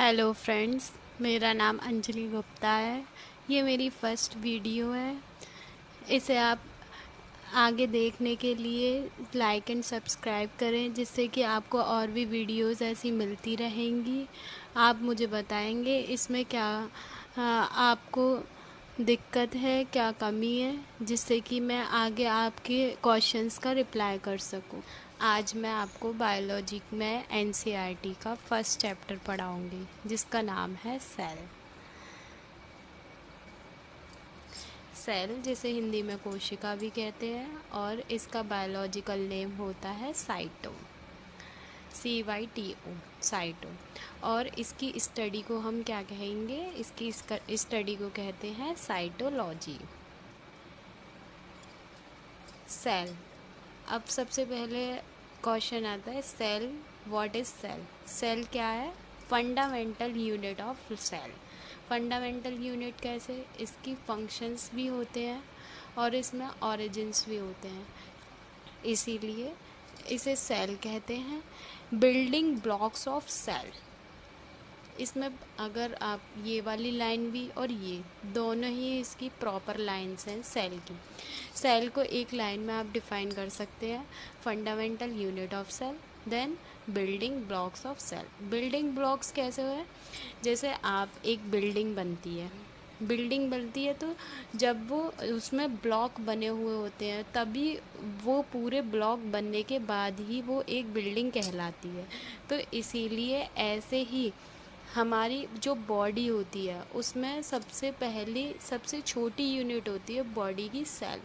Hello friends, मेरा नाम अंजलि गुप्ता है। ये मेरी फर्स्ट वीडियो है। इसे आप आगे देखने के लिए लाइक एंड सब्सक्राइब करें, जिससे कि आपको और भी वीडियोस ऐसी मिलती रहेंगी। आप मुझे बताएंगे इसमें क्या आपको दिक्कत है, क्या कमी है, जिससे कि मैं आगे आपके क्वेश्चंस का रिप्लाई कर सकूं। आज मैं आपको बायोलॉजी में एनसीईआरटी का फर्स्ट चैप्टर पढ़ाऊंगी, जिसका नाम है सेल। सेल, जिसे हिंदी में कोशिका भी कहते हैं, और इसका बायोलॉजिकल नेम होता है साइटो, CYTO, साइटो। और इसकी स्टडी को हम क्या कहेंगे? इसकी स्टडी को कहते हैं साइटोलॉजी। सेल। अब सबसे पहले क्वेश्चन आता है, cell, what is cell? Cell क्या है? Fundamental unit of cell. Fundamental unit कैसे? इसकी फंक्शंस भी होते हैं और इसमें ऑरिजिन्स भी होते हैं, इसीलिए इसे सेल कहते हैं। Building blocks of cell. इसमें अगर आप ये वाली लाइन भी और ये दोनों ही इसकी प्रॉपर लाइंस हैं सेल की। सेल को एक लाइन में आप डिफाइन कर सकते हैं, fundamental unit of cell, then building blocks of cell. Building blocks कैसे हुए? जैसे आप एक बिल्डिंग बनती है तो जब वो उसमें ब्लॉक बने हुए होते हैं, तभी वो पूरे ब्लॉक बनने के बाद ही वो एक बिल्डिंग कहलाती है। तो इसीलिए ऐसे ही हमारी जो बॉडी होती है, उसमें सबसे पहली सबसे छोटी यूनिट होती है बॉडी की सेल।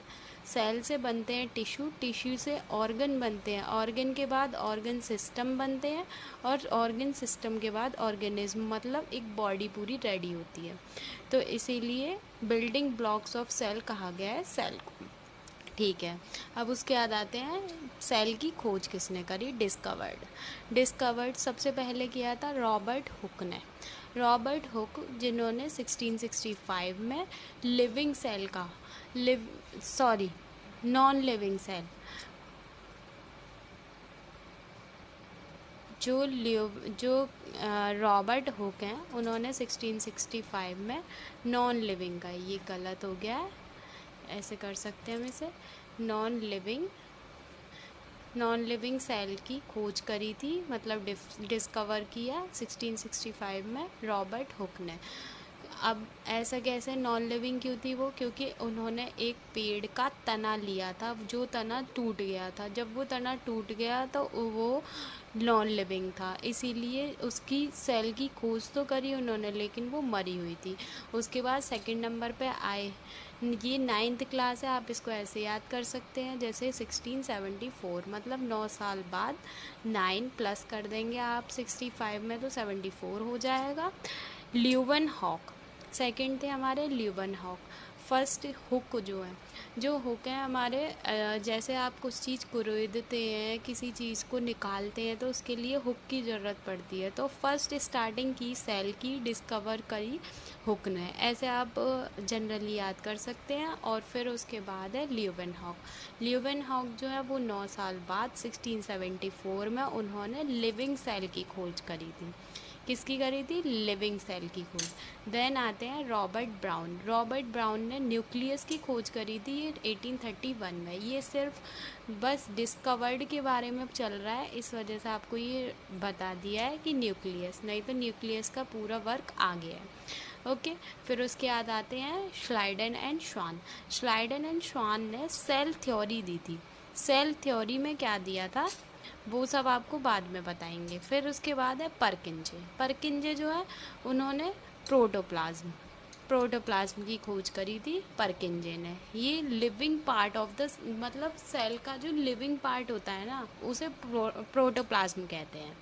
सेल से बनते हैं टिश्यू, टिश्यू से ऑर्गन बनते हैं, ऑर्गन के बाद ऑर्गन सिस्टम बनते हैं, और ऑर्गन सिस्टम के बाद ऑर्गेनिज्म, मतलब एक बॉडी पूरी रेडी होती है। तो इसीलिए बिल्डिंग ब्लॉक्स ऑफ सेल कहा गया है सेल को। ठीक है, अब उसके बाद आते हैं, सेल की खोज किसने करी? डिस्कवर्ड सबसे पहले किया था रॉबर्ट हुक ने। रॉबर्ट हुक, जिन्होंने 1665 में लिविंग सेल का नॉन लिविंग सेल, जो रॉबर्ट हुक हैं, उन्होंने 1665 में नॉन लिविंग का, ये गलत हो गया है, ऐसे कर सकते हैं हम इसे, नॉन लिविंग सेल की खोज करी थी, मतलब डिस्कवर किया 1665 में रॉबर्ट हुक ने। अब ऐसा कैसे? नॉन लिविंग क्यों थी वो? क्योंकि उन्होंने एक पेड़ का तना लिया था, जो तना टूट गया था। जब वो तना टूट गया तो वो नॉन लिविंग था, इसीलिए उसकी सेल की खोज तो करी उन्होंने, लेकिन वो मरी हुई थी। उसके बाद सेकंड नंबर पे आए, ये 9th क्लास है, आप इसको ऐसे याद कर सकते हैं जैसे 1674, मतलब 9 साल बाद 9 प्लस कर देंगे आप 65 में, तो 74 हो जाएगा। ल्यूवन हॉक सेकंड थे हमारे, ल्यूवन हॉक। फर्स्ट हुक जो हुक है हमारे, जैसे आप कुछ चीज़ कुरेदते हैं, किसी चीज़ को निकालते हैं, तो उसके लिए हुक की ज़रूरत पड़ती है। तो फर्स्ट स्टार्टिंग की सेल की डिस्कवर करी हुक ने, ऐसे आप जनरली याद कर सकते हैं। और फिर उसके बाद है ल्यूवन हॉक जो है वो 9 साल बाद 1674 में उन्होंने लिविंग सेल की खोज करी थी। किसकी करी थी? लिविंग सेल की खोज। देन आते हैं रॉबर्ट ब्राउन ने न्यूक्लियस की खोज करी थी 1831 में। ये सिर्फ बस डिस्कवर्ड के बारे में चल रहा है, इस वजह से आपको ये बता दिया है कि न्यूक्लियस, नहीं तो न्यूक्लियस का पूरा वर्क आ गया है। ओके, फिर उसके बाद आते हैं श्लाइडन एंड श्वान ने सेल थ्योरी दी थी। सेल थ्योरी में क्या दिया था वो सब आपको बाद में बताएंगे। फिर उसके बाद है परकिंजे जो है, उन्होंने प्रोटोप्लाज्म की खोज करी थी परकिंजे ने। ये लिविंग पार्ट ऑफ द, मतलब सेल का जो लिविंग पार्ट होता है ना, उसे प्रोटोप्लाज्म कहते हैं।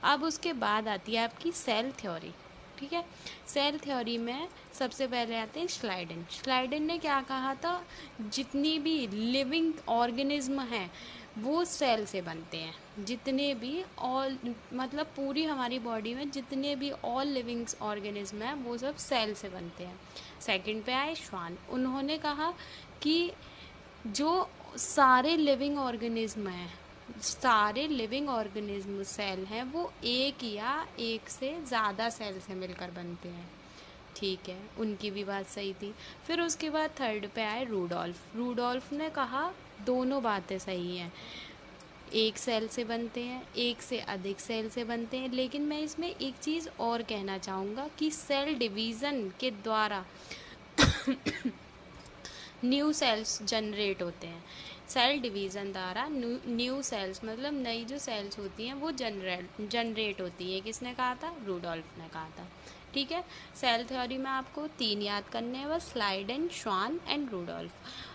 अब उसके बाद आती है आपकी सेल थ्योरी। ठीक है, सेल थ्योरी में सबसे पहले आते हैं श्लाइडन ने क्या कहा था? जितनी भी लिविंग ऑर्गेनिज्म हैं वो सेल से बनते हैं। जितने भी ऑल, मतलब पूरी हमारी बॉडी में जितने भी ऑल लिविंग ऑर्गेनिज्म हैं वो सब सेल से बनते हैं। सेकंड पे आए श्वान, उन्होंने कहा कि जो सारे लिविंग ऑर्गेनिज्म हैं सारे लिविंग ऑर्गेनिज्म सेल हैं वो एक या एक से ज़्यादा सेल से मिलकर बनते हैं। ठीक है, उनकी भी बात सही थी। फिर उसके बाद थर्ड पे आए रूडोल्फ। रूडोल्फ ने कहा दोनों बातें सही हैं, एक सेल से बनते हैं, एक से अधिक सेल से बनते हैं, लेकिन मैं इसमें एक चीज़ और कहना चाहूँगा कि सेल डिवीज़न के द्वारा न्यू सेल्स जनरेट होते हैं। सेल डिवीज़न द्वारा न्यू सेल्स मतलब नई जो सेल्स होती हैं वो जनरेट होती है। किसने कहा था? रूडोल्फ ने कहा था। ठीक है, सेल थ्योरी में आपको 3 याद करने हैं बस, स्लाइडेन, श्वान एंड रूडोल्फ।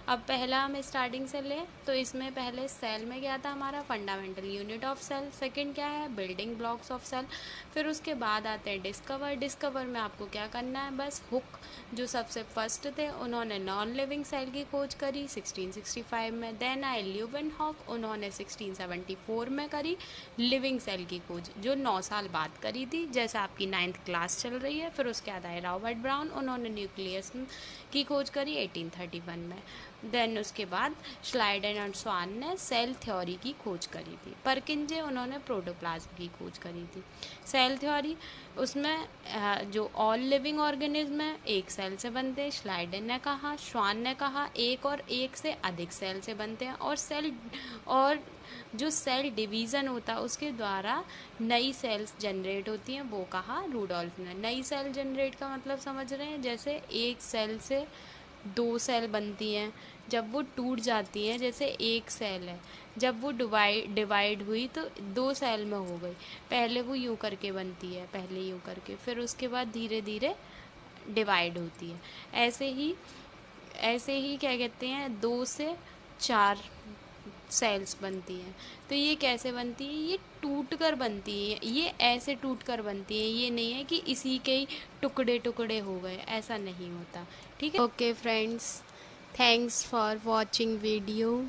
अब पहला हम स्टार्टिंग से लें तो इसमें पहले सेल में क्या था हमारा? Fundamental unit of cell. Second क्या है? Building blocks of cell. फिर उसके बाद आते हैं डिस्कवर। डिस्कवर में आपको क्या करना है? बस हुक जो सबसे फर्स्ट थे उन्होंने नॉन लिविंग सेल की खोज करी 1665 में। देन आए ल्यूवेनहॉक, उन्होंने 1674 में करी लिविंग सेल की खोज, जो 9 साल बाद करी थी, जैसे आपकी 9th क्लास चल रही है। फिर उसके बाद आए रॉबर्ट ब्राउन, उन्होंने न्यूक्लियस की खोज करी 1831 में। देन उसके बाद श्लाइडेन और स्वान ने सेल थ्योरी की खोज करी थी। परकिंजे उन्होंने प्रोटोप्लाज्म की खोज करी थी। सेल थ्योरी उसमें जो ऑल लिविंग ऑर्गेनिज्म है एक सेल से बनते हैं, श्लाइडेन ने कहा। श्वान ने कहा एक और एक से अधिक सेल से बनते हैं। और जो सेल डिवीज़न होता है उसके द्वारा नई सेल्स जनरेट होती हैं, वो कहा रूडोल्फ ने। नई सेल जनरेट का मतलब समझ रहे हैं? जैसे एक सेल से 2 सेल बनती हैं, जब वो टूट जाती हैं, जैसे एक सेल है, जब वो डिवाइड हुई तो 2 सेल में हो गई। पहले वो यूँ करके बनती है, पहले यूँ करके, फिर उसके बाद धीरे धीरे डिवाइड होती है। ऐसे ही क्या कहते हैं, 2 से 4 सेल्स बनती हैं। तो ये कैसे बनती है? ये टूट कर बनती है, ये ऐसे टूट कर बनती है। ये नहीं है कि इसी के ही टुकड़े टुकड़े हो गए, ऐसा नहीं होता। ठीक है, okay friends, thanks for watching video.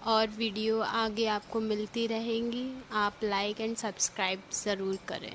और वीडियो आगे आपको मिलती रहेंगी, आप लाइक एंड सब्सक्राइब ज़रूर करें।